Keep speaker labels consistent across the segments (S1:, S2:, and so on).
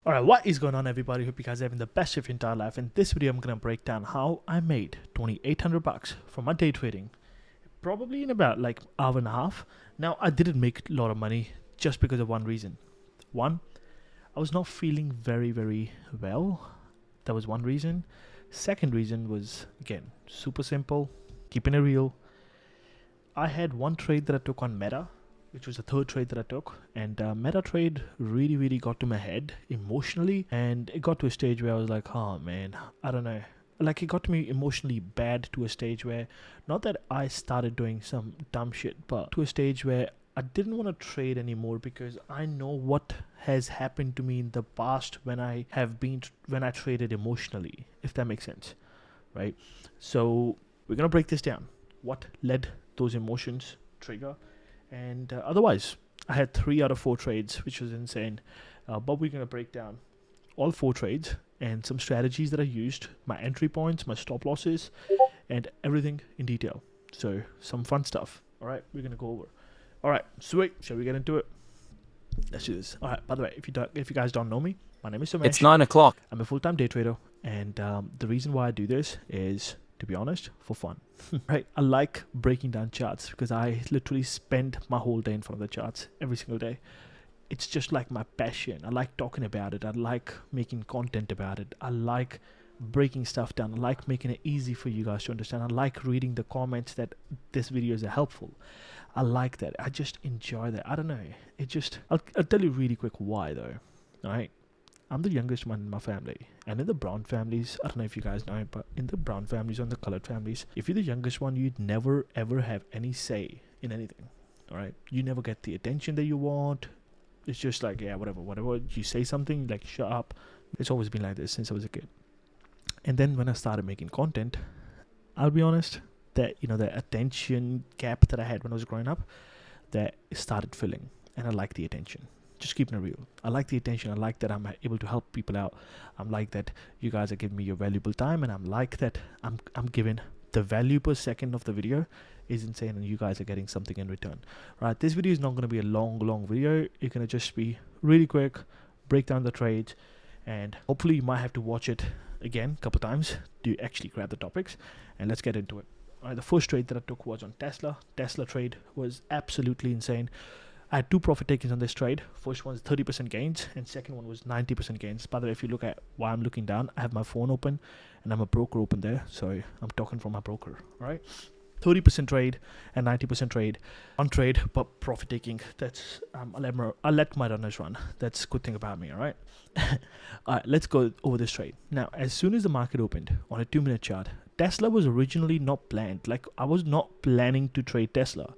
S1: Alright, what is going on, everybody? Hope you guys are having the best of your entire life. In this video, I'm going to break down how I made 2,800 bucks from my day trading, probably in about like hour and a half. Now, I didn't make a lot of money just because of one reason. One, I was not feeling very well. That was one reason. Second reason was, again, super simple, keeping it real. I had one trade that I took on Meta, which was the third trade that I took, and Meta trade really got to my head emotionally, and it got to a stage where I was like, oh man, I don't know, like it got to me emotionally bad, to a stage where, not that I started doing some dumb shit, but to a stage where I didn't want to trade anymore, because I know what has happened to me in the past when I traded emotionally, if that makes sense, right? So we're gonna break this down. What led those emotions trigger? And otherwise, I had 3 out of 4 trades, which was insane. But we're going to break down all 4 trades and some strategies that I used, my entry points, my stop losses, and everything in detail. So some fun stuff. All right, we're going to go over. All right, sweet. Shall we get into it? Let's do this. All right, by the way, if you guys don't know me, my name is Somesh.
S2: It's 9 o'clock.
S1: I'm a full-time day trader. And the reason why I do this is, to be honest, for fun. Right, I like breaking down charts because I literally spend my whole day in front of the charts every single day. It's just like my passion. I like talking about it. I like making content about it. I like breaking stuff down. I like making it easy for you guys to understand. I like reading the comments that this video is helpful. I like that. I just enjoy that. I don't know. I'll tell you really quick why though. All right. I'm the youngest one in my family, and in the brown families, I don't know if you guys know it, but in the brown families or in the colored families, if you're the youngest one, you'd never ever have any say in anything. All right, you never get the attention that you want. It's just like, yeah, whatever you say something, like shut up. It's always been like this since I was a kid. And then when I started making content, I'll be honest, that the attention gap that I had when I was growing up, that started filling, and I like the attention. Just keeping it real. I like the attention. I like that I'm able to help people out. I'm like that you guys are giving me your valuable time, and I'm like that I'm giving the value per second of the video is insane, and you guys are getting something in return. Right, this video is not going to be a long video. It's going to just be really quick, break down the trades, and hopefully you might have to watch it again a couple times to actually grab the topics, and let's get into it. All right, the first trade that I took was on Tesla. Tesla trade was absolutely insane. I had 2 profit takings on this trade. First one was 30% gains, and second one was 90% gains. By the way, if you look at why I'm looking down, I have my phone open and I'm a broker open there, so I'm talking from my broker. All right, 30% trade and 90% trade on trade, but profit taking. That's I'll let my runners run. That's a good thing about me. All right. All right, let's go over this trade now. As soon as the market opened on a 2-minute chart, Tesla was originally not planned. Like, I was not planning to trade Tesla.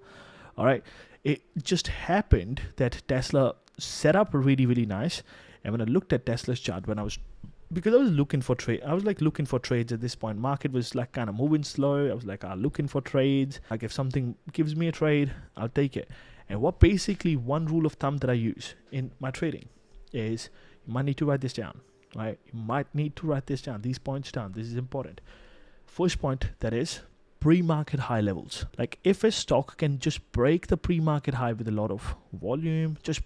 S1: All right. It just happened that Tesla set up really nice, and when I looked at Tesla's chart, because I was looking for looking for trades at this point. Market was like kind of moving slow. I was like, I'm looking for trades. Like, if something gives me a trade, I'll take it. And what basically one rule of thumb that I use in my trading is, you might need to write this down. Right? You might need to write this down. These points down. This is important. First point, that is pre-market high levels. Like, if a stock can just break the pre-market high with a lot of volume, just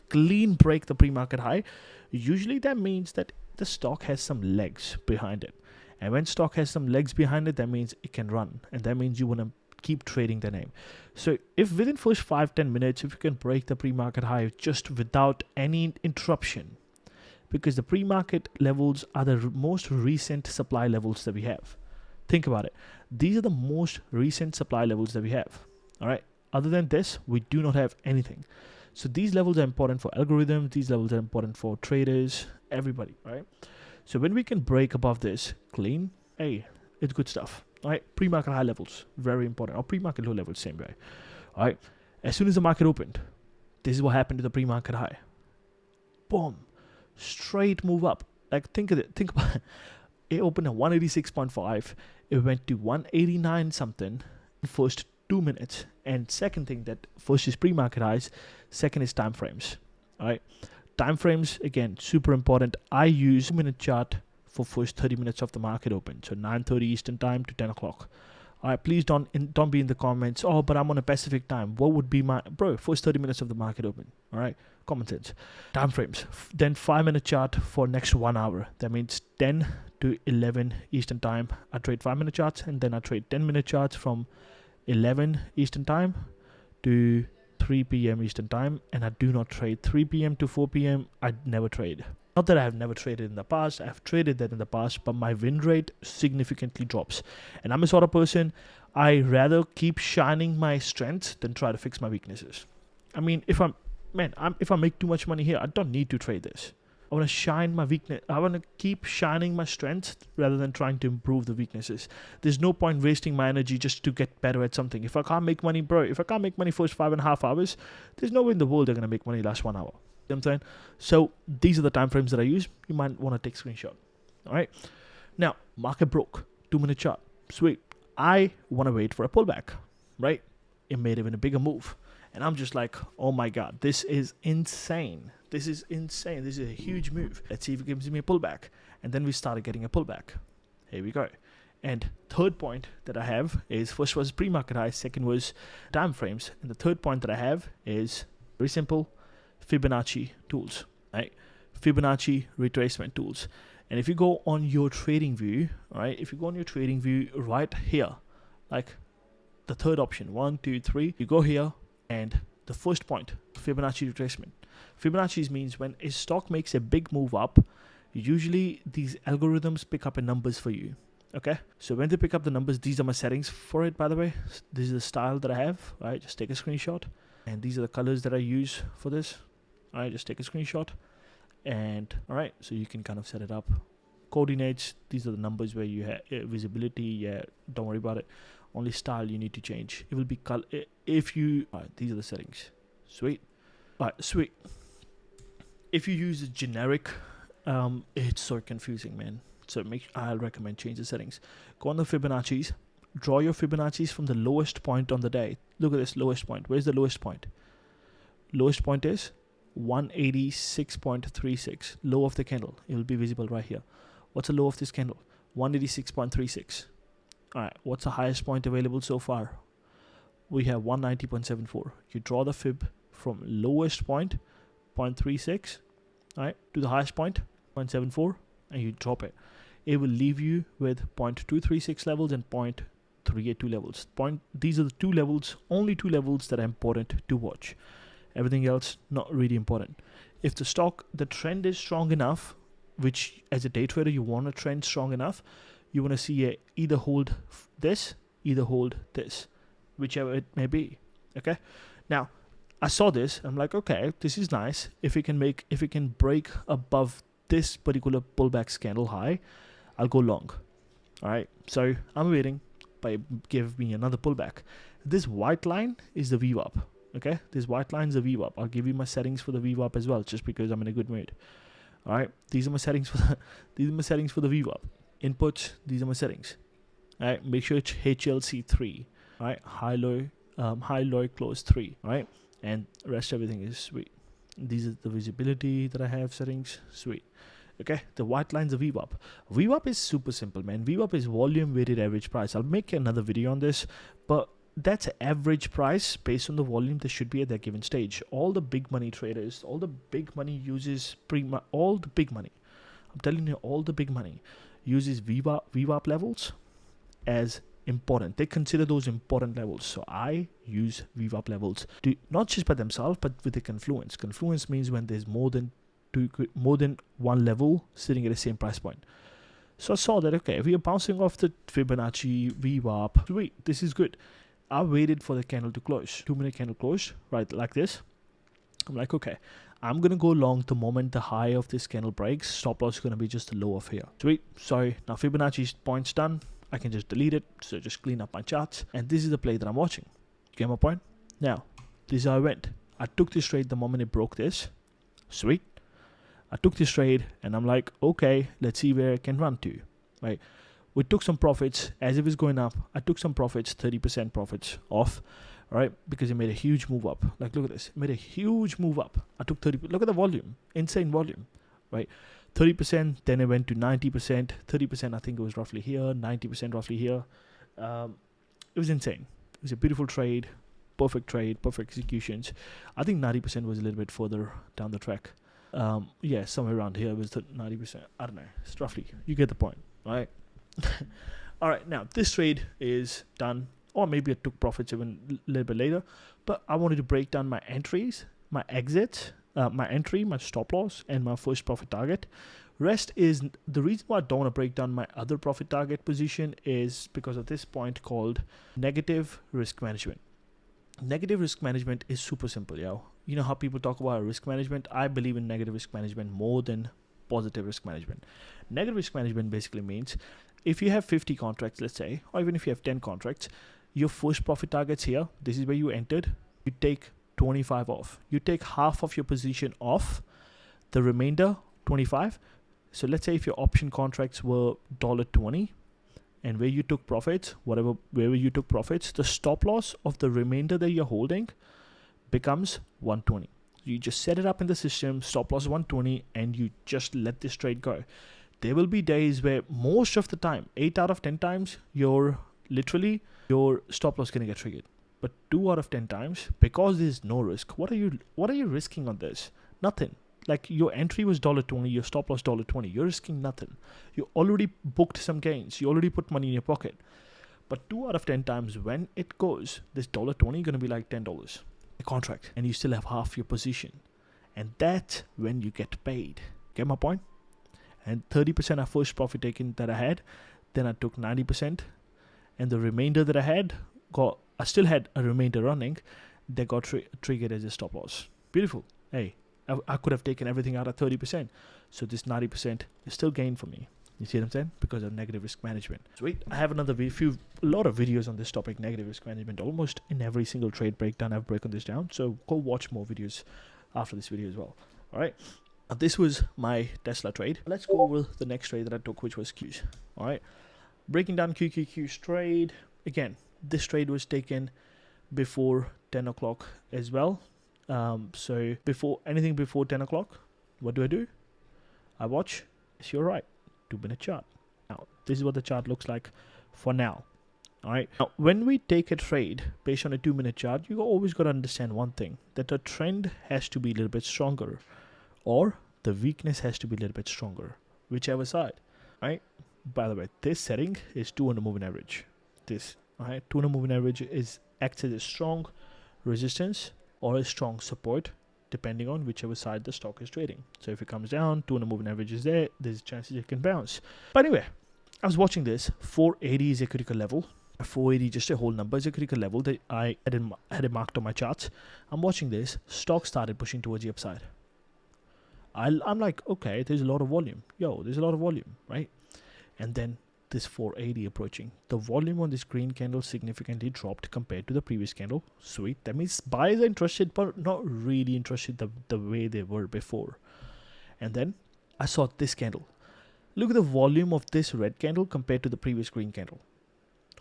S1: clean break the pre-market high, usually that means that the stock has some legs behind it. And when stock has some legs behind it, that means it can run, and that means you want to keep trading the name. So if within first 5-10 minutes, if you can break the pre-market high just without any interruption, because the pre-market levels are the most recent supply levels that we have. Think about it. These are the most recent supply levels that we have. All right. Other than this, we do not have anything. So these levels are important for algorithms. These levels are important for traders, everybody. Right. So when we can break above this clean, hey, it's good stuff. All right. Pre-market high levels, very important. Or pre-market low levels, same way. All right. As soon as the market opened, this is what happened to the pre-market high. Boom. Straight move up. Like, think of it. Think about it. It opened at 186.5. It went to 189 something in first 2 minutes. And second thing, that first is pre-market highs, second is time frames. All right, time frames, again, super important. I use 2-minute chart for first 30 minutes of the market open, so 9:30 Eastern time to 10 o'clock. All right, please don't be in the comments, oh, but I'm on a Pacific time. What would be my first 30 minutes of the market open? All right, common sense. Time frames. Then 5-minute chart for next 1 hour. That means 10 to 11 Eastern time. I trade 5-minute charts, and then I trade 10-minute charts from 11 Eastern time to 3 p.m. Eastern time, and I do not trade 3 p.m. to 4 p.m. I never trade. Not that I have never traded in the past. I've traded that in the past, but my win rate significantly drops. And I'm a sort of person, I rather keep shining my strengths than try to fix my weaknesses. I mean, if I make too much money here, I don't need to trade this. I want to shine my weakness. I want to keep shining my strengths rather than trying to improve the weaknesses. There's no point wasting my energy just to get better at something. If I can't make money, if I can't make money first 5.5 hours, there's no way in the world they're going to make money last 1 hour. You know what I'm saying? So these are the time frames that I use. You might want to take a screenshot. All right. Now, market broke. 2-minute chart. Sweet. I want to wait for a pullback. Right? It made even a bigger move. And I'm just like, oh my God, this is insane. This is insane. This is a huge move. Let's see if it gives me a pullback. And then we started getting a pullback. Here we go. And third point that I have is, first was pre-market high, second was time frames. And the third point that I have is very simple, Fibonacci tools, right? Fibonacci retracement tools. And if you go on your trading view, right? If you go on your trading view right here, like the third option, 1, 2, 3, you go here. And the first point, Fibonacci retracement. Fibonacci means when a stock makes a big move up, usually these algorithms pick up a numbers for you. Okay, so when they pick up the numbers, these are my settings for it, by the way. This is the style that I have. Right, just take a screenshot. And these are the colors that I use for this. All right, just take a screenshot. And all right, so you can kind of set it up. Coordinates, these are the numbers where you have visibility. Yeah, don't worry about it. Only style you need to change. It will be color. If you, all right, these are the settings. Sweet. All right, sweet. If you use a generic, it's so confusing, man. So I'll recommend change the settings. Go on the Fibonacci's. Draw your Fibonacci's from the lowest point on the day. Look at this lowest point. Where's the lowest point? Lowest point is 186.36. Low of the candle. It will be visible right here. What's the low of this candle? 186.36. All right, what's the highest point available so far? We have 190.74. You draw the fib from lowest point, 0.36, all right, to the highest point, 0.74, and you drop it. It will leave you with 0.236 levels and 0.382 levels. These are the two levels, only two levels that are important to watch. Everything else, not really important. If the trend is strong enough, which as a day trader, you want a trend strong enough, you want to see either hold this, either hold this, whichever it may be. Okay. Now, I saw this. I'm like, okay, this is nice. If it can break above this particular pullback candle high, I'll go long. All right. So I'm waiting, but give me another pullback. This white line is the VWAP. Okay. This white line is the VWAP. I'll give you my settings for the VWAP as well, just because I'm in a good mood. All right. These are my settings for the VWAP. Inputs, these are my settings. All right, make sure it's HLC3. All right, high low close 3. All right, and rest everything is sweet. These are the visibility that I have settings. Sweet. Okay, the white line's a VWAP. VWAP is super simple, man. VWAP is volume weighted average price. I'll make another video on this, but that's average price based on the volume that should be at that given stage. All the big money traders, all the big money uses all the big money. I'm telling you, all the big money uses VWAP levels as important. They consider those important levels. So I use VWAP levels to not just by themselves, but with the confluence. Confluence means when there's more than one level sitting at the same price point. So I saw that, okay, we are bouncing off the Fibonacci VWAP. Sweet, this is good. I waited for the candle to close. 2-minute candle close, right, like this. I'm like, okay, I'm going to go long the moment the high of this candle breaks. Stop loss is going to be just the low of here. Sweet. Sorry. Now Fibonacci's point's done. I can just delete it. So just clean up my charts. And this is the play that I'm watching. Get my point? Now, this is how I went. I took this trade the moment it broke this. Sweet. I took this trade and I'm like, okay, let's see where it can run to. Right. We took some profits as it was going up. I took some profits, 30% profits off. All right, because it made a huge move up. Like, look at this. It made a huge move up. I took 30%. Look at the volume. Insane volume, right? 30%, then it went to 90%. 30%, I think it was roughly here. 90% roughly here. It was insane. It was a beautiful trade. perfect trade, perfect executions. I think 90% was a little bit further down the track. Yeah, somewhere around here was the 90%. I don't know. It's roughly. You get the point, right? All right. Now this trade is done, or maybe I took profits even a little bit later. But I wanted to break down my entries, my exits, my entry, my stop loss, and my first profit target. Rest is the reason why I don't want to break down my other profit target position is because of this point called negative risk management. Negative risk management is super simple, yo. You know how people talk about risk management? I believe in negative risk management more than positive risk management. Negative risk management basically means if you have 50 contracts, let's say, or even if you have 10 contracts, your first profit targets here, this is where you entered, you take 25 off. You take half of your position off, the remainder 25. So let's say if your option contracts were $20 and where you took profits, wherever you took profits, the stop loss of the remainder that you're holding becomes 120. You just set it up in the system, stop loss 120, and you just let this trade go. There will be days where most of the time, 8 out of 10 times, your stop loss gonna get triggered. But 2 out of 10 times, because there's no risk, what are you risking on this? Nothing. Like your entry was $20, your stop loss $20. You're risking nothing. You already booked some gains. You already put money in your pocket. But 2 out of 10 times when it goes, this $20 gonna be like $10 a contract, and you still have half your position, and that's when you get paid. Get my point? And 30% of first profit taken that I had, then I took 90%, and the remainder that I still had a remainder running. They got triggered as a stop loss. Beautiful. Hey. I could have taken everything out at 30%. So this 90% is still gain for me. You see what I'm saying? Because of negative risk management. Sweet. I have a lot of videos on this topic, negative risk management. Almost in every single trade breakdown, I've broken this down. So go watch more videos after this video as well. All right. This was my Tesla trade. Let's go over the next trade that I took, which was Qs. All right. Breaking down QQQ's trade. Again, this trade was taken before 10 o'clock as well. So anything before 10 o'clock, what do? I watch. It's your right. 2-minute chart. Now, this is what the chart looks like for now. All right. Now, when we take a trade based on a 2-minute chart, you always got to understand one thing, that the trend has to be a little bit stronger or the weakness has to be a little bit stronger, whichever side. All right. By the way, this setting is 200 moving average. All right. 200 moving average acts as a strong resistance or a strong support depending on whichever side the stock is trading. So if it comes down, 200 moving average is there's chances it can bounce. But anyway, I was watching this. 480 is a critical level. 480, just a whole number, is a critical level that I had it marked on my charts. I'm watching this. Stock started pushing towards the upside. I'm like, okay, there's a lot of volume. There's a lot of volume, right? And then this 480 approaching. The volume on this green candle significantly dropped compared to the previous candle. Sweet. That means buyers are interested, but not really interested the way they were before. And then I saw this candle. Look at the volume of this red candle compared to the previous green candle.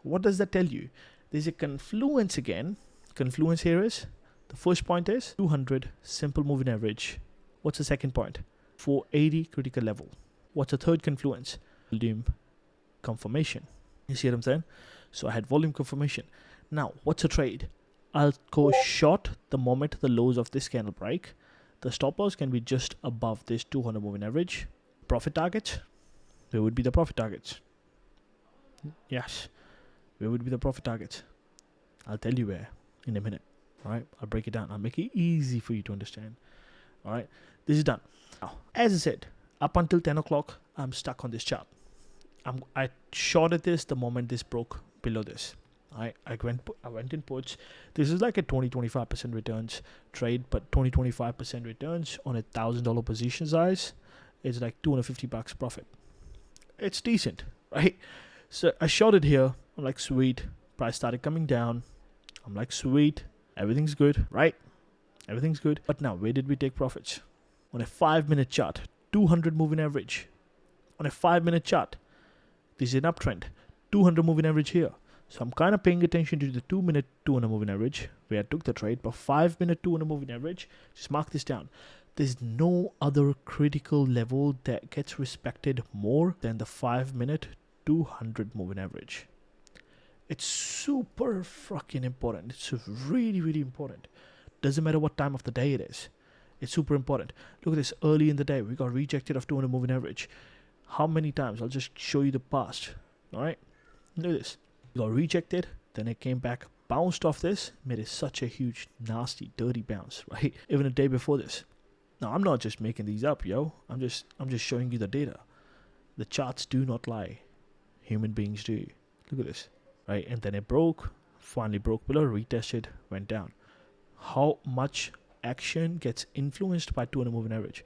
S1: What does that tell you? There's a confluence again. Confluence here is, the first point is 200 simple moving average. What's the second point? 480 critical level. What's the third confluence? Volume confirmation. You see what I'm saying? So I had volume confirmation. Now, what's a trade? I'll go short the moment the lows of this candle break. The stop loss can be just above this 200 moving average. Profit targets? Where would be the profit targets? Yes. Where would be the profit targets? I'll tell you where in a minute. All right. I'll break it down. I'll make it easy for you to understand. All right. This is done. Now, as I said, up until 10 o'clock, I'm stuck on this chart. I shorted this the moment this broke below this. I went in puts. This is like a 20-25% returns trade, but 20-25% returns on $1,000 position size is like $250 profit. It's decent, right? So I shorted here. I'm like, sweet. Price started coming down. I'm like, sweet. Everything's good, right? Everything's good. But now, where did we take profits? On a 5-minute chart, 200 moving average. On a 5-minute chart, this is an uptrend. 200 moving average here. So I'm kind of paying attention to the 2-minute 200 moving average where I took the trade, but 5-minute 200 moving average, just mark this down. There's no other critical level that gets respected more than the 5-minute 200 moving average. It's super fucking important. It's really, really important. Doesn't matter what time of the day it is. It's super important. Look at this. Early in the day, we got rejected of 200 moving average. How many times? I'll just show you the past. All right. Look at this. We got rejected. Then it came back, bounced off this, made it such a huge, nasty, dirty bounce. Right. Even a day before this. Now I'm not just making these up, yo. I'm just showing you the data. The charts do not lie. Human beings do. Look at this. Right. And then it broke. Finally broke below. Retested. Went down. How much action gets influenced by 200 moving average?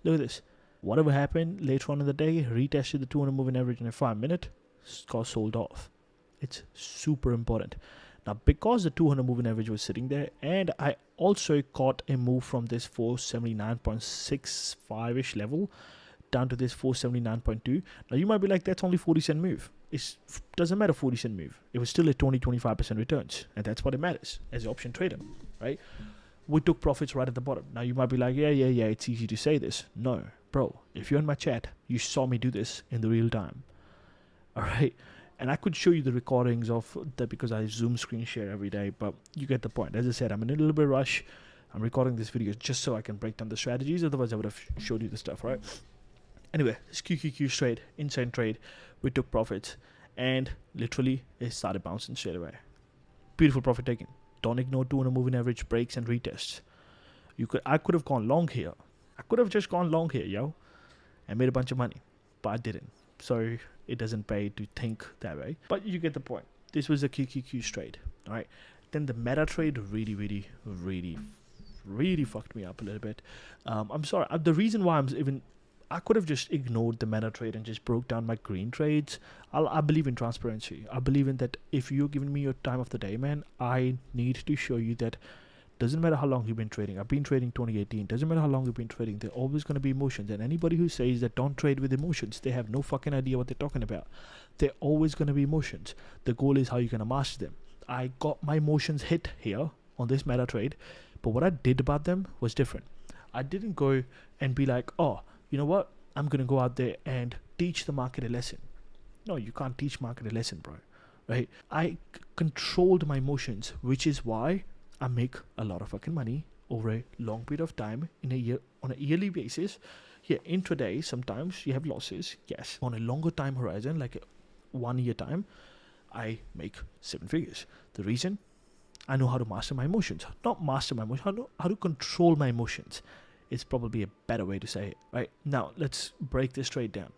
S1: Look at this. Whatever happened later on in the day, retested the 200 moving average in a 5 minute, got sold off. It's super important. Now, because the 200 moving average was sitting there, and I also caught a move from this 479.65-ish level down to this 479.2. Now, you might be like, that's only 40-cent move. It doesn't matter 40-cent move. It was still a 20-25% returns, and that's what it matters as an option trader, right? We took profits right at the bottom. Now, you might be like, yeah, it's easy to say this. No, bro, if you're in my chat, you saw me do this in the real time, all right? And I could show you the recordings of that because I Zoom screen share every day, but you get the point. As I said, I'm in a little bit of rush. I'm recording this video just so I can break down the strategies. Otherwise, I would have showed you the stuff, right? Anyway, this QQQ trade, insane trade. We took profits and literally it started bouncing straight away. Beautiful profit taking. Don't ignore 200 moving average breaks and retests. I could have gone long here. I could have just gone long here, yo, and made a bunch of money, but I didn't. So it doesn't pay to think that way. But you get the point. This was a QQQ trade, all right? Then the meta trade really fucked me up a little bit. I'm sorry. The reason why I could have just ignored the meta trade and just broke down my green trades. I believe in transparency. I believe in that if you're giving me your time of the day, man, I need to show you that doesn't matter how long you've been trading. I've been trading 2018. Doesn't matter how long you've been trading. There are always going to be emotions. And anybody who says that don't trade with emotions, they have no fucking idea what they're talking about. They're always going to be emotions. The goal is how you're going to master them. I got my emotions hit here on this meta trade, but what I did about them was different. I didn't go and be like, oh, you know what? I'm going to go out there and teach the market a lesson. No, you can't teach market a lesson, bro. Right? I controlled my emotions, which is why I make a lot of fucking money over a long period of time in a year, on a yearly basis. Yeah, intraday, sometimes you have losses. Yes. On a longer time horizon, like a 1 year time, I make 7 figures. The reason? I know how to master my emotions. Not master my emotions, how to control my emotions. It's probably a better way to say it, right? Now, let's break this trade down.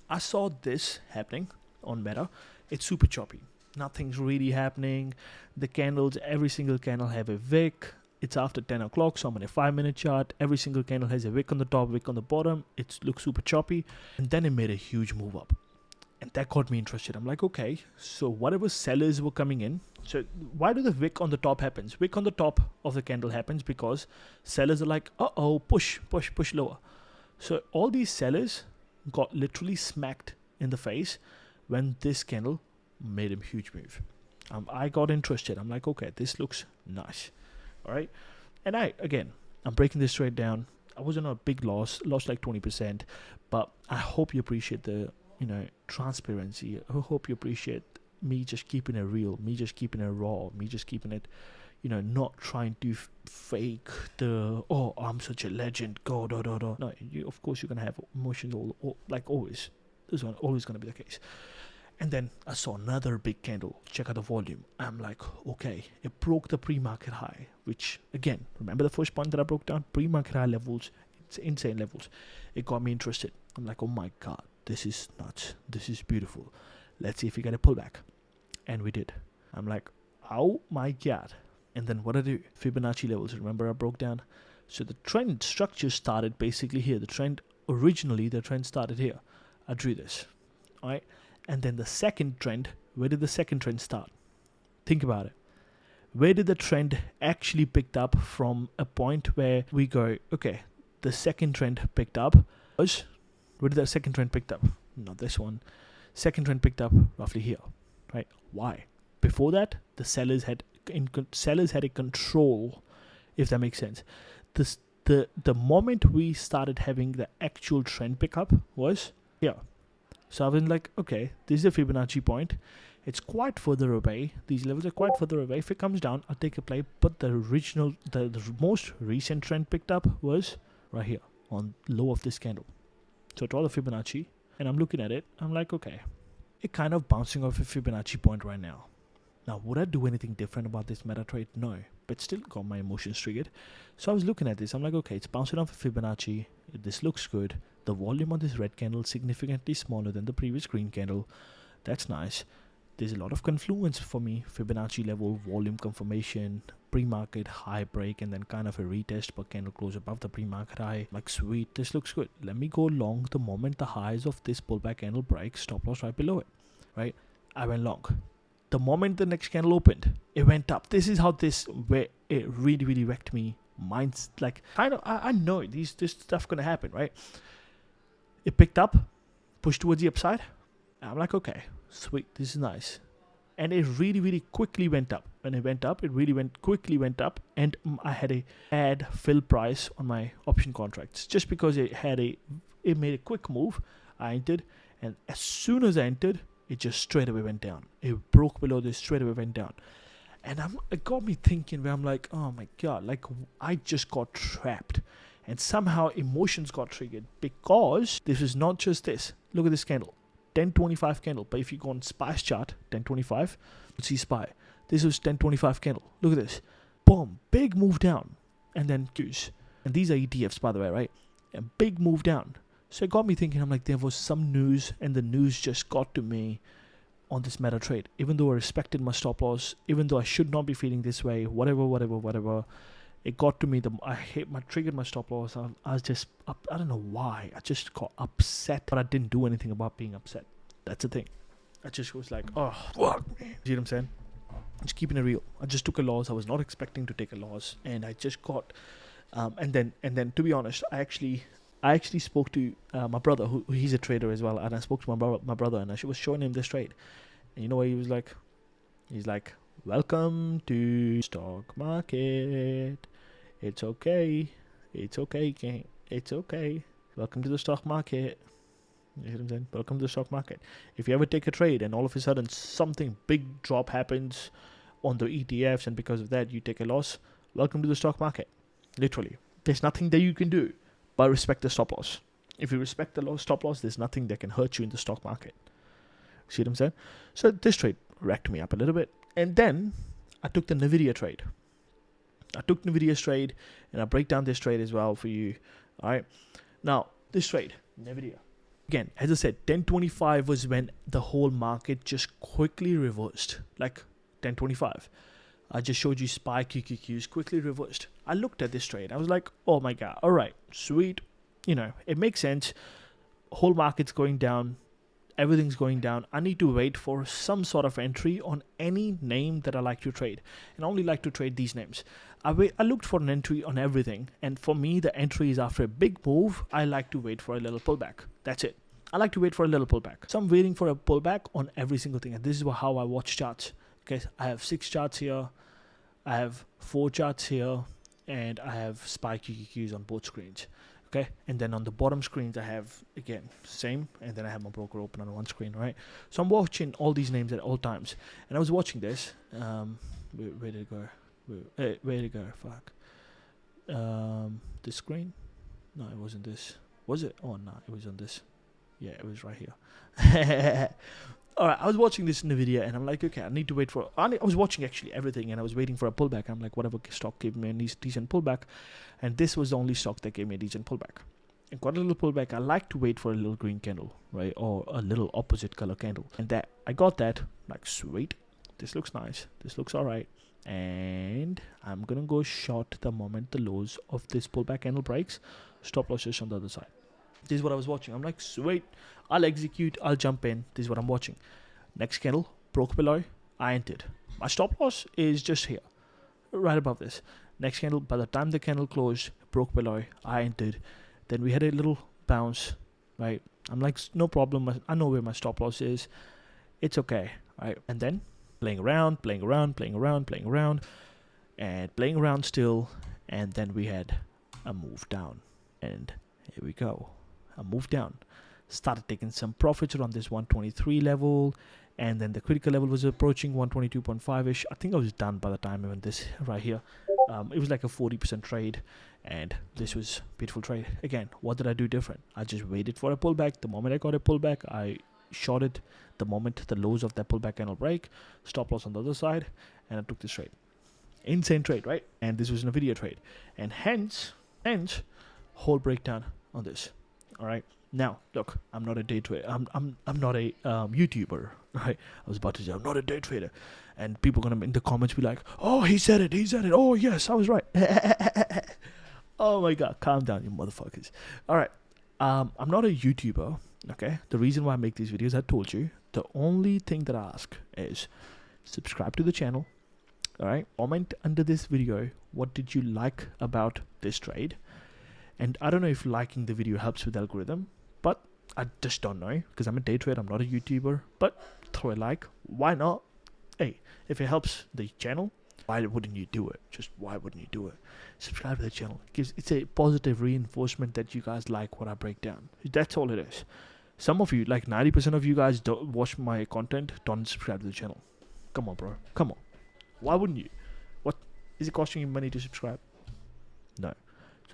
S1: I saw this happening on Meta. It's super choppy. Nothing's really happening. The candles, every single candle have a wick. It's after 10 o'clock, so I'm on a 5-minute chart. Every single candle has a wick on the top, wick on the bottom. It looks super choppy. And then it made a huge move up. And that got me interested. I'm like, okay, so whatever sellers were coming in. So why do the wick on the top happens? Wick on the top of the candle happens because sellers are like, uh-oh, push lower. So all these sellers got literally smacked in the face when this candle made a huge move. I got interested. I'm like, okay, this looks nice. All right. And I'm breaking this trade down. I was in a big lost like 20%, but I hope you appreciate the, transparency. I hope you appreciate me just keeping it real, me just keeping it raw, me just keeping it, not trying to fake the, oh, I'm such a legend, go, da. No, of course you're going to have emotions like always. This is always going to be the case. And then I saw another big candle. Check out the volume. I'm like, okay, it broke the pre-market high, which again, remember the first point that I broke down? Pre-market high levels, it's insane levels. It got me interested. I'm like, oh my God, this is nuts. This is beautiful. Let's see if we get a pullback. And we did. I'm like, oh my God. And then what I do? Fibonacci levels, remember I broke down? So the trend structure started basically here. The trend started here. I drew this, all right? And then the second trend, where did the second trend start? Think about it. Where did the trend actually picked up from a point where we go, okay, the second trend picked up was, where did that second trend picked up? Not this one. Second trend picked up roughly here, right? Why? Before that, the sellers had a control, if that makes sense. The moment we started having the actual trend pickup was here. So I was like, okay, this is a Fibonacci point, It's quite further away. These levels are quite further away. If it comes down, I'll take a play. But the original, the most recent trend picked up was right here on low of this candle. So draw the Fibonacci, and I'm looking at it. I'm like, okay, it kind of bouncing off a Fibonacci point right now. Now, would I do anything different about this meta trade? No, but still got my emotions triggered. So I was looking at this. I'm like, okay, it's bouncing off a Fibonacci. This looks good. The volume on this red candle is significantly smaller than the previous green candle. That's nice. There's a lot of confluence for me. Fibonacci level, volume confirmation, pre-market high break, and then kind of a retest but candle close above the pre-market high. Like, sweet, this looks good. Let me go long the moment the highs of this pullback candle breaks, stop loss right below it, right? I went long. The moment the next candle opened, it went up. This is how where it really wrecked me. Mine's like, I know this stuff gonna happen, right? It picked up, pushed towards the upside. I'm like, okay, sweet, this is nice. And it really quickly went up. When it went up, it really quickly went up. And I had a add fill price on my option contracts. Just because it made a quick move, I entered. And as soon as I entered, it just straight away went down. It broke below this, straight away went down. And it got me thinking where I'm like, oh my God, like I just got trapped. And somehow emotions got triggered because this is not just this. Look at this candle. 1025 candle. But if you go on SPY's chart, 1025, you see SPY. This was 1025 candle. Look at this. Boom. Big move down. And then Qs. And these are ETFs, by the way, right? A big move down. So it got me thinking, I'm like, there was some news, and the news just got to me on this meta trade. Even though I respected my stop loss, even though I should not be feeling this way, whatever, it got to me. I triggered my stop loss. I was just up. I don't know why. I just got upset, but I didn't do anything about being upset. That's the thing. I just was like, oh, fuck, man. See what I'm saying? Just keeping it real. I just took a loss. I was not expecting to take a loss, and I just got. And then to be honest, I actually spoke to my brother, who he's a trader as well, and I spoke to my brother, and I was showing him this trade, and you know what he was like? He's like, "Welcome to stock market. It's okay, King. It's okay. Welcome to the stock market." You know what I'm saying? Welcome to the stock market. If you ever take a trade and all of a sudden something big drop happens on the ETFs, and because of that you take a loss, welcome to the stock market. Literally, there's nothing that you can do but respect the stop loss. If you respect the stop loss, there's nothing that can hurt you in the stock market. See what I'm saying? So this trade wrecked me up a little bit. And then I took the NVIDIA trade. I took NVIDIA's trade, and I break down this trade as well for you. All right. Now, this trade, NVIDIA. Again, as I said, 1025 was when the whole market just quickly reversed. Like 1025. I just showed you SPY QQQs quickly reversed. I looked at this trade. I was like, oh my God. All right. Sweet. You know, it makes sense. Whole market's going down. Everything's going down. I need to wait for some sort of entry on any name that I like to trade. And I only like to trade these names. I looked for an entry on everything. And for me, the entry is after a big move. I like to wait for a little pullback. That's it. I like to wait for a little pullback. So I'm waiting for a pullback on every single thing. And this is how I watch charts. Okay, I have 6 charts here. I have 4 charts here. And I have SPY QQQs on both screens. Okay, and then on the bottom screens I have, again, same, and then I have my broker open on one screen, right? So I'm watching all these names at all times, and I was watching this. Where did it go? Where did it go? Fuck. This screen? No, it wasn't this. Was it? Oh no, it was on this. Yeah, it was right here. All right, I was watching this NVIDIA, and I'm like, okay, I need to wait for. I was watching actually everything, and I was waiting for a pullback. I'm like, whatever stock gave me a decent pullback, and this was the only stock that gave me a decent pullback. And got a little pullback. I like to wait for a little green candle, right, or a little opposite color candle, and that I got that. Like, sweet, this looks nice. This looks all right, and I'm gonna go short the moment the lows of this pullback candle breaks. Stop losses on the other side. This is what I was watching. I'm like, sweet, I'll execute, I'll jump in. This is what I'm watching. Next candle, broke below, I entered. My stop loss is just here, right above this. Next candle, by the time the candle closed, broke below, I entered. Then we had a little bounce, right? I'm like, no problem. I know where my stop loss is. It's okay, right? And then playing around, and playing around still. And then we had a move down. And here we go. A move down. started taking some profits around this 123 level, and then the critical level was approaching 122.5ish. I think I was done by the time even this right here. It was like a 40% trade, and this was beautiful trade. Again, what did I do different? I just waited for a pullback. The moment I got a pullback, I shorted the moment the lows of that pullback candle break, stop loss on the other side, and I took this trade. Insane trade, right? And this was in a video trade, and hence whole breakdown on this. All right, now look, I'm not a day trader. I'm not a YouTuber, right? I was about to say I'm not a day trader, and people gonna in the comments be like, oh, he said it, oh yes, I was right. Oh my god, calm down, you motherfuckers. All right, I'm not a YouTuber. Okay, the reason why I make these videos, I told you, the only thing that I ask is subscribe to the channel. All right, comment under this video what did you like about this trade. And I don't know if liking the video helps with the algorithm, but I just don't know, because I'm a day trader, I'm not a YouTuber. But throw a like, why not? Hey, if it helps the channel, why wouldn't you do it? Just why wouldn't you do it? Subscribe to the channel. It's a positive reinforcement that you guys like what I break down. That's all it is. Some of you, like 90% of you guys, don't watch my content, don't subscribe to the channel. Come on, bro. Come on. Why wouldn't you? What is it costing you money to subscribe? No.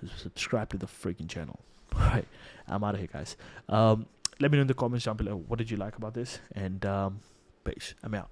S1: So subscribe to the freaking channel. Right. I'm out of here, guys. Let me know in the comments down below what did you like about this, and peace. I'm out.